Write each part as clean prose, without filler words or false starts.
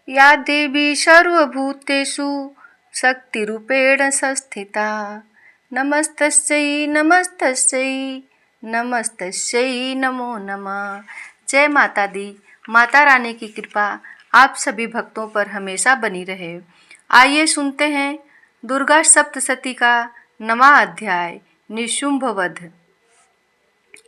या देवी सर्वभूतेषु शक्तिरूपेण संस्थिता। नमस्तस्यै नमस्तस्यै नमस्तस्यै नमो नमः। जय माता दी। माता रानी की कृपा आप सभी भक्तों पर हमेशा बनी रहे। आइए सुनते हैं दुर्गा सप्तशती का 9वां अध्याय निशुंभ वध।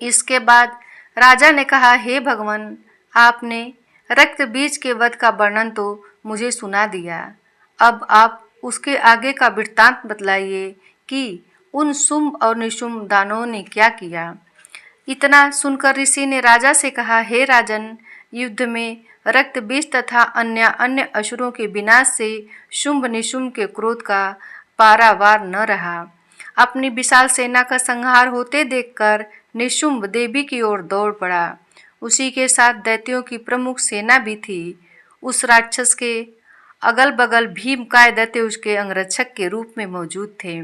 इसके बाद राजा ने कहा, हे भगवान, आपने रक्त बीज के वध का वर्णन तो मुझे सुना दिया। अब आप उसके आगे का वृत्तांत बतलाइए कि उन शुंभ और निशुंभ दानवों ने क्या किया। इतना सुनकर ऋषि ने राजा से कहा, हे राजन, युद्ध में रक्त बीज तथा अन्य असुरों के विनाश से शुंभ निशुंभ के क्रोध का पारावार न रहा। अपनी विशाल सेना का संहार होते देखकर निशुंभ देवी की ओर दौड़ पड़ा। उसी के साथ दैत्यों की प्रमुख सेना भी थी। उस राक्षस के अगल बगल भीमकाय दैत्य उसके अंगरक्षक के रूप में मौजूद थे।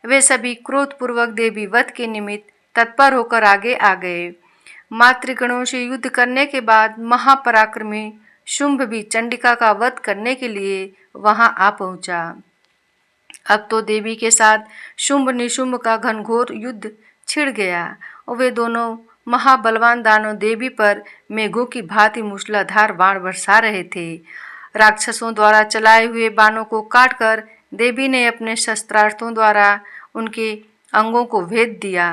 वे सभी क्रोधपूर्वक देवी वध के निमित्त तत्पर होकर आगे आ गए। मातृगणों से युद्ध करने के बाद महापराक्रमी शुंभ भी चंडिका का वध करने के लिए वहां आ पहुंचा। अब तो देवी के साथ शुंभ निशुंभ का घनघोर युद्ध छिड़ गया और वे दोनों महाबलवान दानव देवी पर मेघों की भांति मूसलाधार बाण बरसा रहे थे। राक्षसों द्वारा चलाए हुए बाणों को काटकर देवी ने अपने शस्त्रास्त्रों द्वारा उनके अंगों को भेद दिया।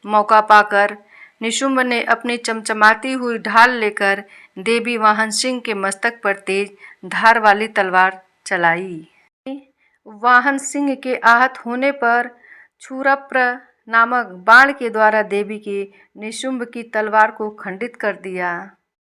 मौका पाकर निशुंभ ने अपनी चमचमाती हुई ढाल लेकर देवी वाहन सिंह के मस्तक पर तेज धार वाली तलवार चलाई। वाहन सिंह के आहत होने पर क्षुरप्र नामक बाण के द्वारा देवी के निशुंभ की तलवार को खंडित कर दिया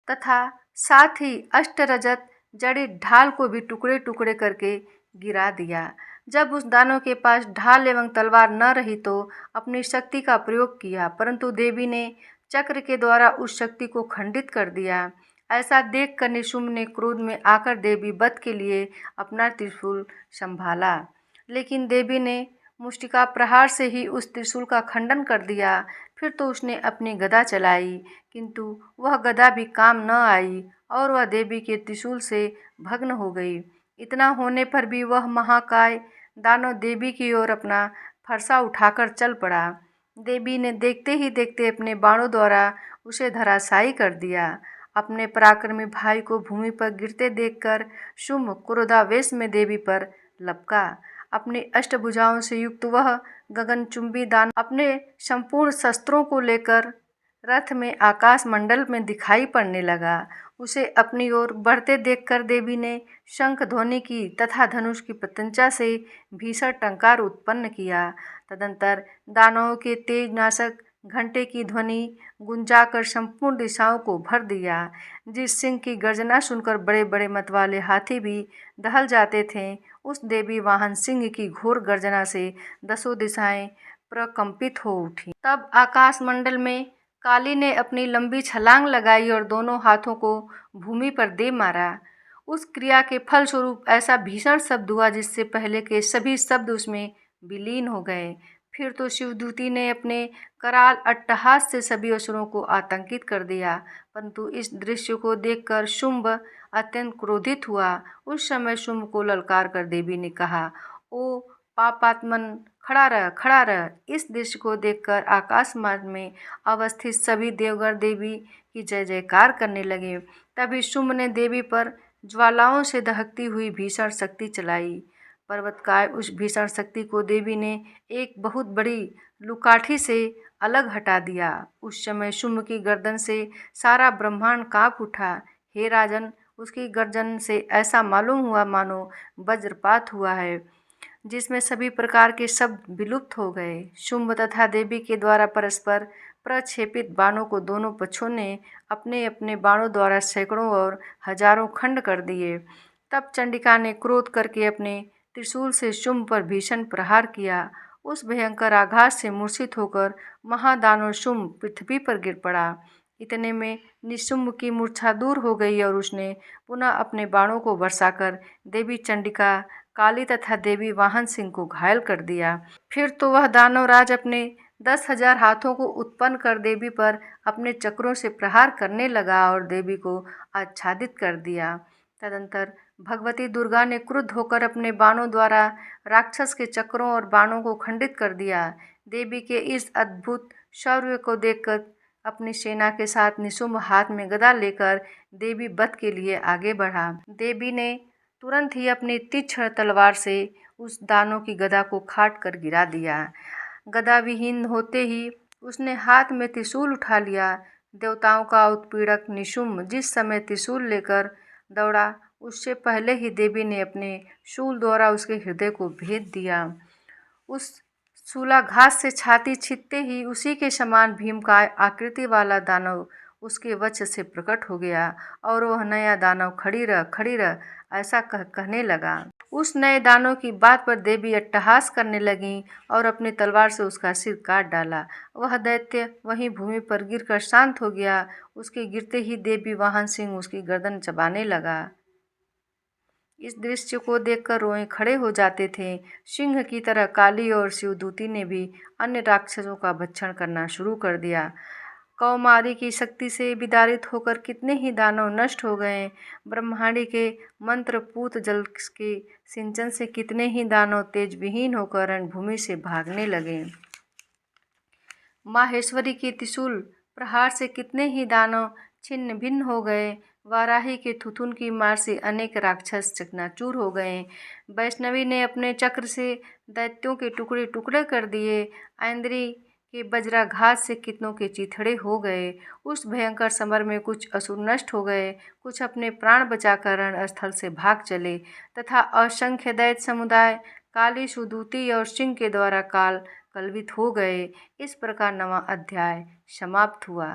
तथा साथ ही अष्टरजत जड़ी ढाल को भी टुकड़े टुकड़े करके गिरा दिया। जब उस दानव के पास ढाल एवं तलवार न रही तो अपनी शक्ति का प्रयोग किया, परंतु देवी ने चक्र के द्वारा उस शक्ति को खंडित कर दिया। ऐसा देखकर निशुंभ ने क्रोध में आकर देवी वध के लिए अपना त्रिशूल संभाला, लेकिन देवी ने मुष्टिका प्रहार से ही उस त्रिशूल का खंडन कर दिया। फिर तो उसने अपनी गदा चलाई, किंतु वह गदा भी काम न आई और वह देवी के त्रिशूल से भग्न हो गई। इतना होने पर भी वह महाकाय दानव देवी की ओर अपना फरसा उठाकर चल पड़ा। देवी ने देखते ही देखते अपने बाणों द्वारा उसे धराशायी कर दिया। अपने पराक्रमी भाई को भूमि पर गिरते देखकर शुंभ क्रोधावेश में देवी पर लपका। अपनी अष्टभुजाओं से युक्त वह गगनचुंबी दानव अपने संपूर्ण शस्त्रों को लेकर रथ में आकाश मंडल में दिखाई पड़ने लगा। उसे अपनी ओर बढ़ते देखकर देवी ने शंख ध्वनि की तथा धनुष की प्रत्यंचा से भीषण टंकार उत्पन्न किया। तदंतर दानवों के तेज नाशक घंटे की ध्वनि गुंजाकर संपूर्ण दिशाओं को भर दिया। जिस सिंह की गर्जना सुनकर बड़े बड़े मतवाले हाथी भी दहल जाते थे, उस देवी वाहन सिंह की घोर गर्जना से दसों दिशाएं प्रकंपित हो उठी। तब आकाश मंडल में काली ने अपनी लंबी छलांग लगाई और दोनों हाथों को भूमि पर दे मारा। उस क्रिया के फलस्वरूप ऐसा भीषण शब्द हुआ जिससे पहले के सभी शब्द उसमें विलीन हो गए। फिर तो शिवदूती ने अपने कराल अट्टहास से सभी असुरों को आतंकित कर दिया, परंतु इस दृश्य को देखकर शुंभ अत्यंत क्रोधित हुआ। उस समय शुंभ को ललकार कर देवी ने कहा, ओ पापात्मन, खड़ा रह, खड़ा रह। इस दृश्य को देखकर आकाश मार्ग में अवस्थित सभी देवगण देवी की जय जयकार करने लगे। तभी शुंभ ने देवी पर ज्वालाओं से दहकती हुई भीषण शक्ति चलाई। पर्वतकाय उस भीषण शक्ति को देवी ने एक बहुत बड़ी लुकाठी से अलग हटा दिया। उस समय शुंभ की गर्दन से सारा ब्रह्मांड कांप उठा। हे राजन, उसकी गर्दन से ऐसा मालूम हुआ मानो वज्रपात हुआ है, जिसमें सभी प्रकार के शब्द विलुप्त हो गए। शुंभ तथा देवी के द्वारा परस्पर प्रक्षेपित बाणों को दोनों पक्षों ने अपने अपने बाणों द्वारा सैकड़ों और हजारों खंड कर दिए। तब चंडिका ने क्रोध करके अपने त्रिशूल से शुंभ पर भीषण प्रहार किया। उस भयंकर आघात से मूर्छित होकर महादानव शुंभ पृथ्वी पर गिर पड़ा। इतने में निशुंभ की मूर्छा दूर हो गई और उसने पुनः अपने बाणों को बरसाकर देवी चंडिका, काली तथा देवी वाहन सिंह को घायल कर दिया। फिर तो वह दानवराज अपने 10,000 हाथों को उत्पन्न कर देवी पर अपने चक्रों से प्रहार करने लगा और देवी को आच्छादित कर दिया। तदंतर भगवती दुर्गा ने क्रुद्ध होकर अपने बाणों द्वारा राक्षस के चक्रों और बाणों को खंडित कर दिया। देवी के इस अद्भुत शौर्य को देखकर अपनी सेना के साथ निशुंभ हाथ में गदा लेकर देवी वध के लिए आगे बढ़ा। देवी ने तुरंत ही अपनी तीक्ष्ण तलवार से उस दानव की गदा को काट कर गिरा दिया। गदा विहीन होते ही उसने हाथ में त्रिशूल उठा लिया। देवताओं का उत्पीड़क निशुंभ जिस समय त्रिशूल लेकर दौड़ा, उससे पहले ही देवी ने अपने शूल द्वारा उसके हृदय को भेद दिया। उस शूलाघात से छाती छिदते ही उसी के समान भीमकाय आकृति वाला दानव उसके वक्ष से प्रकट हो गया और वह नया दानव खड़ी रह ऐसा कहने लगा। उस नए दानव की बात पर देवी अट्टहास करने लगी और अपनी तलवार से उसका सिर काट डाला। वह दैत्य वहीं भूमि पर गिरकर शांत हो गया। उसके गिरते ही देवी वाहन सिंह उसकी गर्दन चबाने लगा। इस दृश्य को देखकर रोए खड़े हो जाते थे। सिंह की तरह काली और शिवदूती ने भी अन्य राक्षसों का भक्षण करना शुरू कर दिया। कौमारी की शक्ति से विदारित होकर कितने ही दानव नष्ट हो गए। ब्रह्मांडी के मंत्रपूत जल के सिंचन से कितने ही दानव तेज विहीन होकर रणभूमि से भागने लगे। माहेश्वरी के त्रिशूल प्रहार से कितने ही दानव छिन्न भिन्न हो गए। वाराही के थुथुन की मार से अनेक राक्षस चकनाचूर हो गए। वैष्णवी ने अपने चक्र से दैत्यों के टुकड़े टुकड़े कर दिए। ऐन्द्री के वज्राघात से कितनों के चिथड़े हो गए। उस भयंकर समर में कुछ असुर नष्ट हो गए, कुछ अपने प्राण बचाकर रणस्थल से भाग चले तथा असंख्य दैत्य समुदाय काली सुदूती और सिंह के द्वारा काल कलवित हो गए। इस प्रकार 9वां अध्याय समाप्त हुआ।